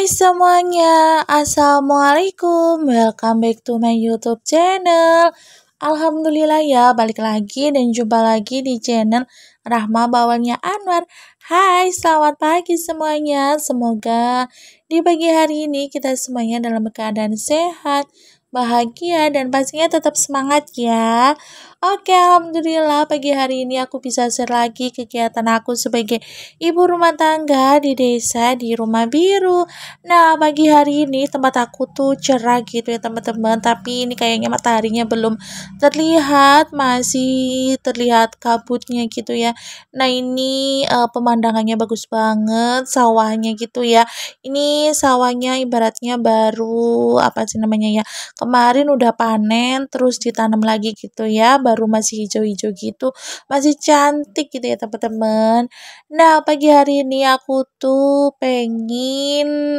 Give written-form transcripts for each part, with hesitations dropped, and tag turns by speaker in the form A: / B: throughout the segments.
A: Hai semuanya, Assalamualaikum, welcome back to my YouTube channel. Alhamdulillah ya, balik lagi dan jumpa lagi di channel Rahma Bawalnya Anwar. Hai, selamat pagi semuanya. Semoga di pagi hari ini kita semuanya dalam keadaan sehat, bahagia, dan pastinya tetap semangat ya. Oke, Alhamdulillah pagi hari ini aku bisa share lagi kegiatan aku sebagai ibu rumah tangga di desa di Rumah Biru. Nah, pagi hari ini tempat aku tuh cerah gitu ya teman-teman, tapi ini kayaknya mataharinya belum terlihat, masih terlihat kabutnya gitu ya. Nah, ini pemandangannya bagus banget, sawahnya gitu ya. Ini sawahnya ibaratnya baru apa sih namanya ya? Kemarin udah panen terus ditanam lagi gitu ya, baru masih hijau-hijau gitu, masih cantik gitu ya teman-teman. Nah, pagi hari ini aku tuh pengen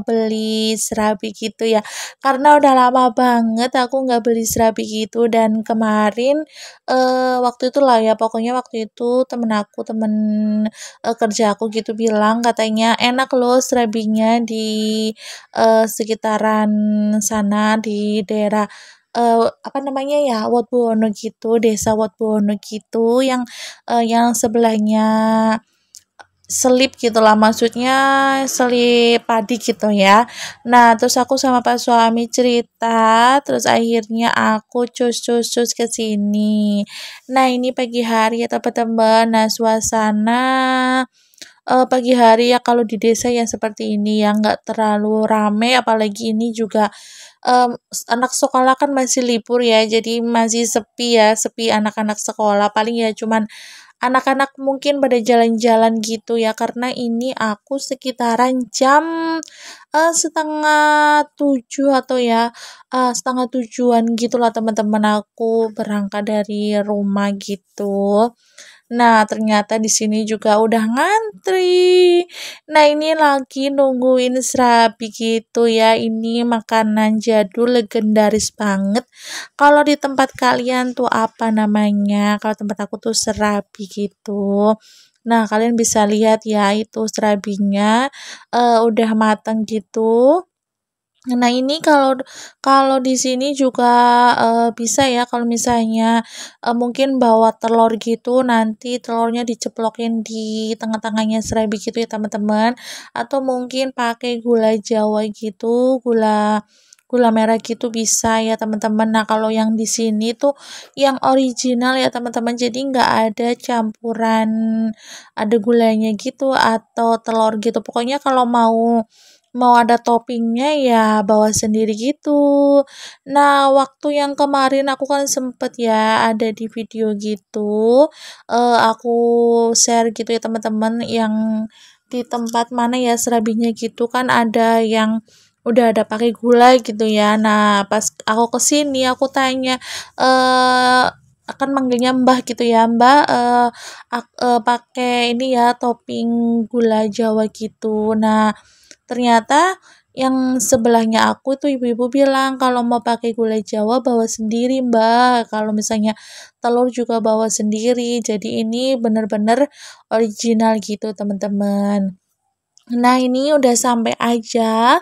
A: beli serabi gitu ya, karena udah lama banget aku nggak beli serabi gitu, dan kemarin waktu itu lah ya, pokoknya waktu itu temen kerja aku gitu bilang katanya enak loh serabinya di sekitaran sana di daerah apa namanya ya, Watuwono gitu, desa Watuwono gitu, yang sebelahnya selip gitulah, maksudnya selip padi gitu ya. Nah, terus aku sama Pak suami cerita, terus akhirnya aku cus ke sini. Nah, ini pagi hari ya teman-teman. Nah, suasana pagi hari ya kalau di desa yang seperti ini ya nggak terlalu rame, apalagi ini juga anak sekolah kan masih libur ya, jadi masih sepi ya, sepi anak-anak sekolah. Paling ya cuman anak-anak mungkin pada jalan-jalan gitu ya, karena ini aku sekitaran jam setengah tujuh atau ya setengah tujuan gitulah teman-teman, aku berangkat dari rumah gitu. Nah, ternyata di sini juga udah ngantri. Nah, ini lagi nungguin serabi gitu ya. Ini makanan jadul legendaris banget. Kalau di tempat kalian tuh apa namanya? Kalau tempat aku tuh serabi gitu. Nah, kalian bisa lihat ya itu serabinya udah matang gitu. Nah, ini kalau kalau di sini juga bisa ya kalau misalnya mungkin bawa telur gitu, nanti telurnya diceplokin di tengah-tengahnya serabi gitu ya teman-teman, atau mungkin pakai gula Jawa gitu, gula gula merah gitu bisa ya teman-teman. Nah, kalau yang di sini tuh yang original ya teman-teman, jadi nggak ada campuran, ada gulanya gitu atau telur gitu. Pokoknya kalau mau ada toppingnya ya bawa sendiri gitu. Nah, waktu yang kemarin aku kan sempet ya ada di video gitu, aku share gitu ya teman-teman, yang di tempat mana ya serabinya gitu kan ada yang udah ada pakai gula gitu ya. Nah, pas aku kesini aku tanya, akan manggilnya Mbah gitu ya, "Mbak, pakai ini ya topping gula Jawa gitu." Nah, ternyata yang sebelahnya aku tuh ibu-ibu bilang kalau mau pakai gula Jawa bawa sendiri Mbak, kalau misalnya telur juga bawa sendiri. Jadi ini bener-bener original gitu teman-teman. Nah, ini udah sampai aja,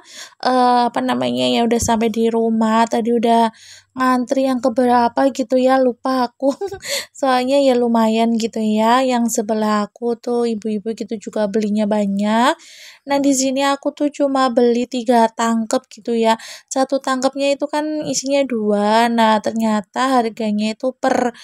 A: apa namanya ya, udah sampai di rumah, tadi udah ngantri yang keberapa gitu ya, lupa aku. Soalnya ya lumayan gitu ya, yang sebelah aku tuh ibu-ibu gitu juga belinya banyak. Nah, di sini aku tuh cuma beli 3 tangkep gitu ya. Satu tangkepnya itu kan isinya 2. Nah, ternyata harganya itu per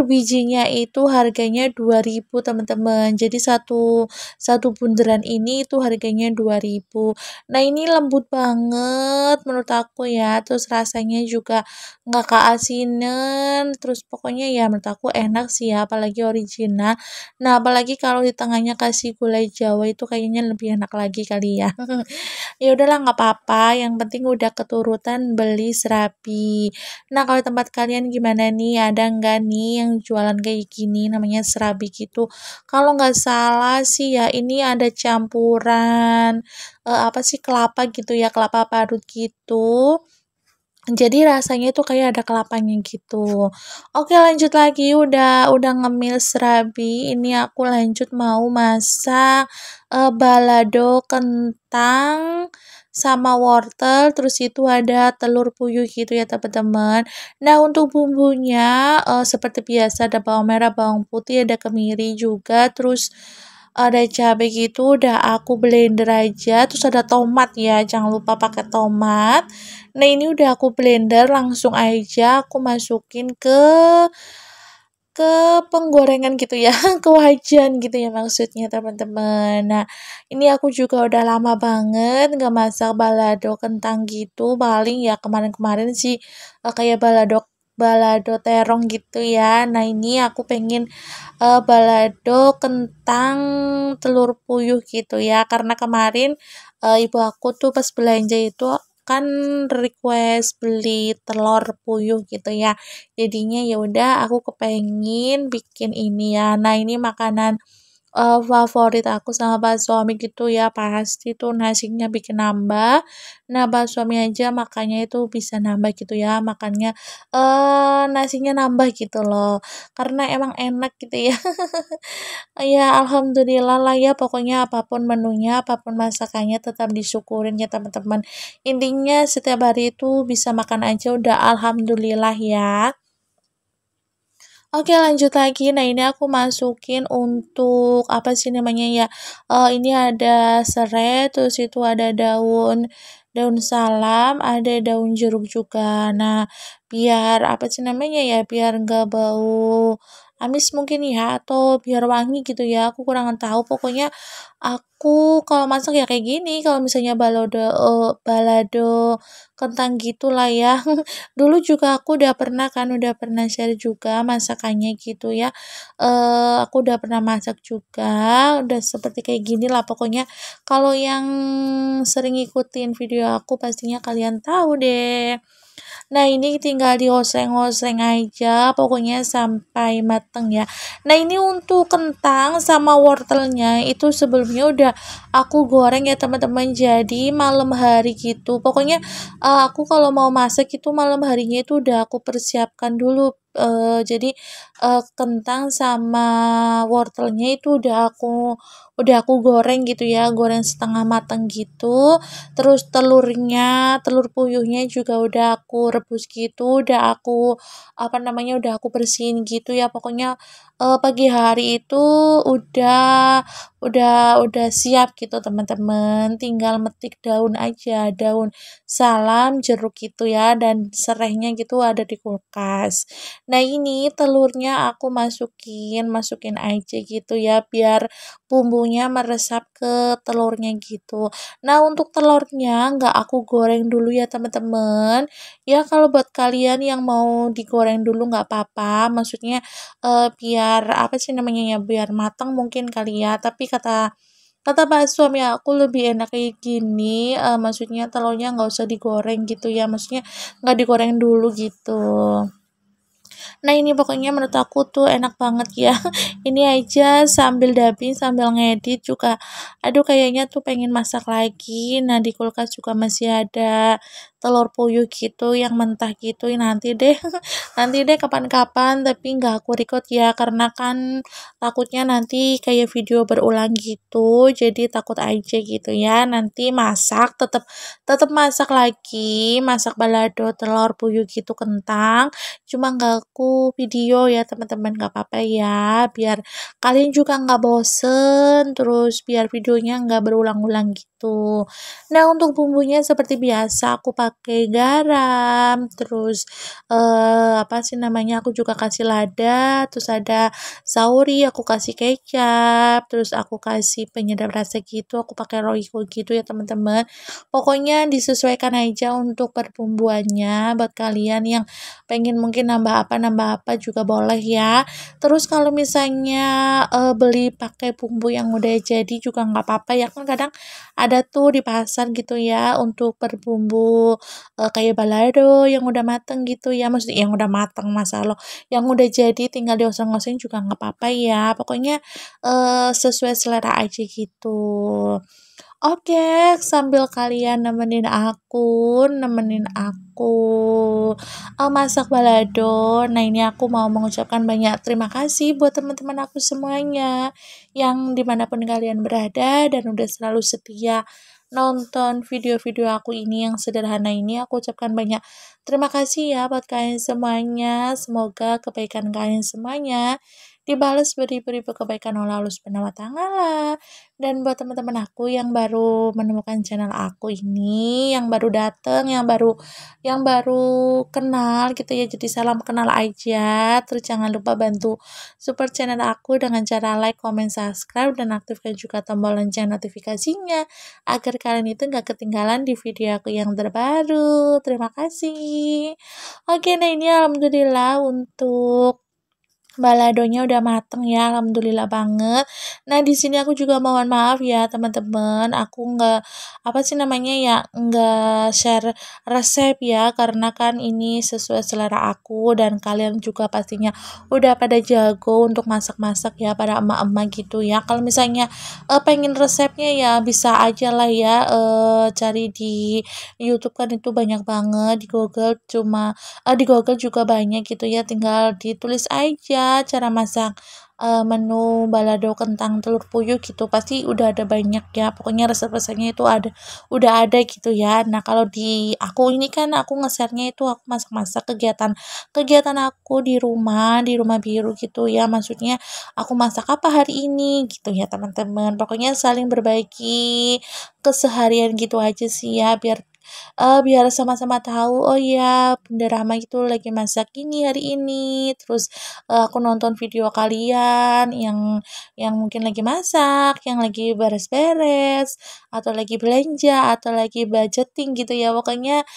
A: bijinya itu harganya 2.000 teman-teman. Jadi satu satu bunderan ini itu harganya 2.000. Nah, ini lembut banget menurut aku ya, terus rasanya juga nggak keasinan, terus pokoknya ya menurut aku enak sih ya, apalagi original. Nah, apalagi kalau di tengahnya kasih gulai Jawa itu kayaknya lebih enak lagi kali ya. Ya udahlah nggak apa-apa, yang penting udah keturutan beli serabi. Nah, kalau tempat kalian gimana nih? Ada nggak nih yang jualan kayak gini namanya serabi gitu? Kalau nggak salah sih ya ini ada campuran apa sih kelapa gitu ya, kelapa parut gitu. Jadi rasanya itu kayak ada kelapanya gitu. Oke lanjut lagi, udah ngemil serabi, ini aku lanjut mau masak, balado kentang sama wortel, terus itu ada telur puyuh gitu ya teman-teman. Nah untuk bumbunya, seperti biasa ada bawang merah, bawang putih, ada kemiri juga, terus ada cabai gitu udah aku blender aja, terus ada tomat ya, jangan lupa pakai tomat. Nah, ini udah aku blender, langsung aja aku masukin ke penggorengan gitu ya, ke wajan gitu ya maksudnya teman-teman. Nah, ini aku juga udah lama banget nggak masak balado kentang gitu, paling ya kemarin-kemarin sih kayak balado balado terong gitu ya. Nah, ini aku pengen balado kentang telur puyuh gitu ya, karena kemarin ibu aku tuh pas belanja itu kan request beli telur puyuh gitu ya. Jadinya ya udah aku kepengen bikin ini ya. Nah, ini makanan favorit aku sama Pak suami gitu ya, pasti tuh nasinya bikin nambah. Nah, Pak suami aja makannya itu bisa nambah gitu ya, makannya, nasinya nambah gitu loh, karena emang enak gitu ya. Ya alhamdulillah lah ya, pokoknya apapun menunya, apapun masakannya tetap disyukurin ya teman-teman. Intinya setiap hari itu bisa makan aja udah alhamdulillah ya. Oke lanjut lagi, nah ini aku masukin untuk apa sih namanya ya, ini ada serai, terus itu ada daun daun salam, ada daun jeruk juga. Nah, biar apa sih namanya ya, biar nggak bau amis mungkin ya, atau biar wangi gitu ya, aku kurang tahu. Pokoknya aku kalau masak ya kayak gini, kalau misalnya balado kentang gitulah ya. Dulu juga aku udah pernah share juga masakannya gitu ya, aku udah pernah masak juga, udah seperti kayak gini lah pokoknya kalau yang sering ngikutin video aku pastinya kalian tahu deh. Nah, ini tinggal dioseng-oseng aja, pokoknya sampai mateng ya. Nah, ini untuk kentang sama wortelnya itu sebelumnya udah aku goreng ya teman-teman. Jadi malam hari gitu. Pokoknya aku kalau mau masak itu malam harinya itu udah aku persiapkan dulu. Jadi kentang sama wortelnya itu udah aku goreng gitu ya, goreng setengah matang gitu. Terus telur puyuhnya juga udah aku rebus gitu, udah aku, apa namanya, udah aku bersihin gitu ya. Pokoknya, pagi hari itu udah siap gitu teman-teman, tinggal metik daun aja, daun salam, jeruk gitu ya, dan serainya gitu ada di kulkas. Nah ini telurnya aku masukin aja gitu ya, biar bumbunya meresap ke telurnya gitu. Nah, untuk telurnya nggak aku goreng dulu ya teman-teman. Ya kalau buat kalian yang mau digoreng dulu nggak apa-apa, maksudnya biar apa sih namanya ya, biar matang mungkin kali ya. Tapi kata kata Pak suami aku lebih enak kayak gini, maksudnya telurnya nggak usah digoreng gitu ya, maksudnya nggak digoreng dulu gitu. Nah ini pokoknya menurut aku tuh enak banget ya. Ini aja sambil dubbing, sambil ngedit juga, aduh kayaknya tuh pengen masak lagi. Nah di kulkas juga masih ada telur puyuh gitu yang mentah gitu. Nanti deh, nanti deh kapan-kapan. Tapi nggak aku record ya karena kan takutnya nanti kayak video berulang gitu. Jadi takut aja gitu ya. Nanti masak tetap tetap masak lagi, masak balado telur puyuh gitu kentang. Cuma nggak aku video ya teman-teman, nggak apa-apa ya, biar kalian juga nggak bosen, terus biar videonya nggak berulang-ulang gitu. Nah untuk bumbunya seperti biasa aku pakai garam, terus apa sih namanya, aku juga kasih lada, terus ada sauri, aku kasih kecap, terus aku kasih penyedap rasa gitu, aku pakai royco gitu ya teman-teman. Pokoknya disesuaikan aja untuk perbumbuannya buat kalian yang pengen mungkin nambah apa juga boleh ya. Terus kalau misalnya, beli pakai bumbu yang udah jadi juga nggak apa-apa ya, kan kadang ada tuh di pasar gitu ya untuk berbumbu, kayak balado yang udah mateng gitu ya, maksudnya yang udah mateng masa loh, yang udah jadi tinggal dioseng-oseng juga nggak apa-apa ya, pokoknya, sesuai selera aja gitu. Oke, sambil kalian nemenin aku masak balado. Nah, ini aku mau mengucapkan banyak terima kasih buat teman-teman aku semuanya yang dimanapun kalian berada dan udah selalu setia nonton video-video aku ini yang sederhana ini. Aku ucapkan banyak terima kasih ya buat kalian semuanya. Semoga kebaikan kalian semuanya dibalas beribu-ribu kebaikan oleh Allah Subhanahu wa Ta'ala. Dan buat teman-teman aku yang baru menemukan channel aku ini, yang baru dateng, yang baru kenal gitu ya. Jadi salam kenal aja. Terus jangan lupa bantu support channel aku dengan cara like, comment, subscribe dan aktifkan juga tombol lonceng notifikasinya agar kalian itu nggak ketinggalan di video aku yang terbaru. Terima kasih. Oke, nah ini alhamdulillah untuk baladonya udah mateng ya, alhamdulillah banget. Nah, di sini aku juga mohon maaf ya teman-teman, aku nggak apa sih namanya ya, nggak share resep ya, karena kan ini sesuai selera aku dan kalian juga pastinya udah pada jago untuk masak-masak ya, pada emak-emak gitu ya. Kalau misalnya pengen resepnya ya bisa aja lah ya cari di YouTube kan itu banyak banget di Google di Google juga banyak gitu ya, tinggal ditulis aja cara masak menu balado kentang telur puyuh gitu, pasti udah ada banyak ya, pokoknya resep-resepnya itu udah ada gitu ya. Nah, kalau di aku ini kan aku nge-share-nya itu aku masak-masak kegiatan aku di rumah biru gitu ya, maksudnya aku masak apa hari ini gitu ya teman-teman, pokoknya saling berbagi keseharian gitu aja sih ya, biar sama-sama tahu, oh ya Bunda Rahma itu lagi masak ini hari ini, terus aku nonton video kalian yang mungkin lagi masak, yang lagi beres-beres, atau lagi belanja, atau lagi budgeting gitu ya, pokoknya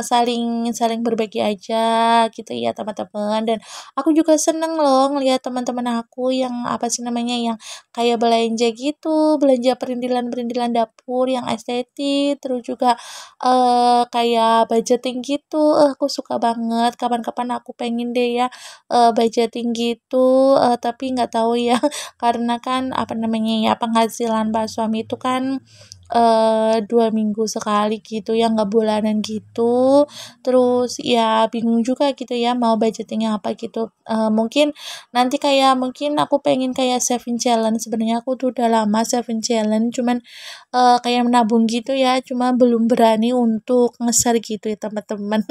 A: saling saling berbagi aja gitu ya teman-teman. Dan aku juga seneng loh ngeliat teman-teman aku yang apa sih namanya yang kayak belanja gitu, belanja perintilan-perintilan dapur yang estetik, terus juga kayak budgeting gitu, aku suka banget, kapan-kapan aku pengen deh ya, budgeting gitu, tapi nggak tahu ya, karena kan, apa namanya ya, penghasilan Pak suami itu kan, 2 minggu sekali gitu ya, nggak bulanan gitu, terus ya bingung juga gitu ya, mau budgeting apa gitu, mungkin nanti kayak mungkin aku pengen kayak saving challenge, sebenarnya aku tuh udah lama saving challenge, cuman kayak menabung gitu ya, cuma belum berani untuk nge-share gitu ya teman-teman.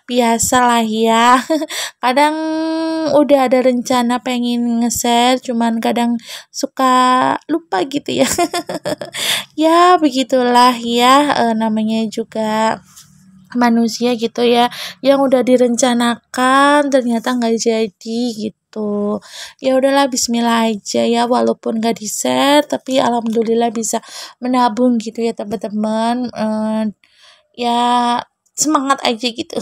A: Biasalah ya, kadang udah ada rencana pengen nge-share, cuman kadang suka lupa gitu ya. Ya begitulah ya, namanya juga manusia gitu ya, yang udah direncanakan ternyata nggak jadi gitu. Ya udahlah bismillah aja ya, walaupun nggak di-share tapi alhamdulillah bisa menabung gitu ya teman-teman, ya semangat aja gitu.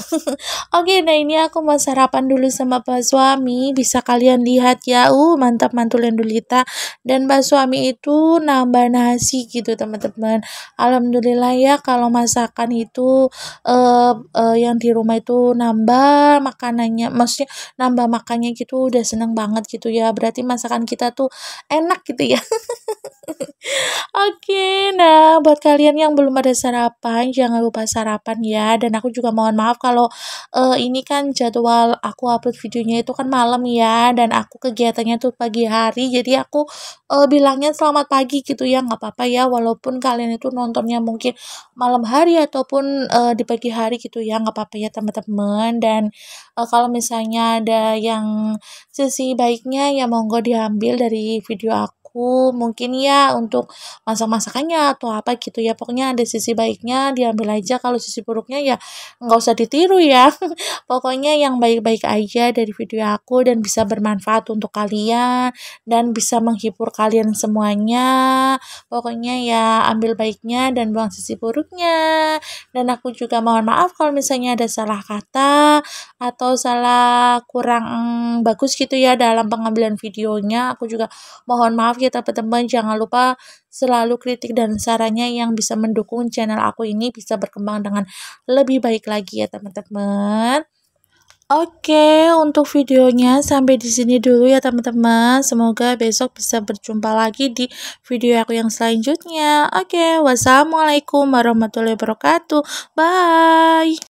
A: Oke, nah ini aku mau sarapan dulu sama Pak suami, bisa kalian lihat ya, mantap mantul Lendulita, dan Pak suami itu nambah nasi gitu teman-teman. Alhamdulillah ya kalau masakan itu yang di rumah itu nambah makanannya, maksudnya nambah makannya gitu udah seneng banget gitu ya, berarti masakan kita tuh enak gitu ya. Oke, nah buat kalian yang belum ada sarapan, jangan lupa sarapan ya. Dan aku juga mohon maaf kalau ini kan jadwal aku upload videonya itu kan malam ya, dan aku kegiatannya tuh pagi hari. Jadi aku bilangnya selamat pagi gitu ya, nggak apa-apa ya, walaupun kalian itu nontonnya mungkin malam hari ataupun di pagi hari gitu ya, nggak apa-apa ya teman-teman. Dan kalau misalnya ada yang sisi baiknya ya monggo diambil dari video aku, mungkin ya untuk masak-masakannya atau apa gitu ya, pokoknya ada sisi baiknya diambil aja, kalau sisi buruknya ya nggak usah ditiru ya. Pokoknya yang baik-baik aja dari video aku dan bisa bermanfaat untuk kalian dan bisa menghibur kalian semuanya, pokoknya ya ambil baiknya dan buang sisi buruknya. Dan aku juga mohon maaf kalau misalnya ada salah kata atau salah kurang bagus gitu ya dalam pengambilan videonya, aku juga mohon maaf ya teman-teman. Jangan lupa selalu kritik dan sarannya yang bisa mendukung channel aku ini bisa berkembang dengan lebih baik lagi ya teman-teman. Oke, untuk videonya sampai di sini dulu ya teman-teman. Semoga besok bisa berjumpa lagi di video aku yang selanjutnya. Oke, wassalamualaikum warahmatullahi wabarakatuh. Bye.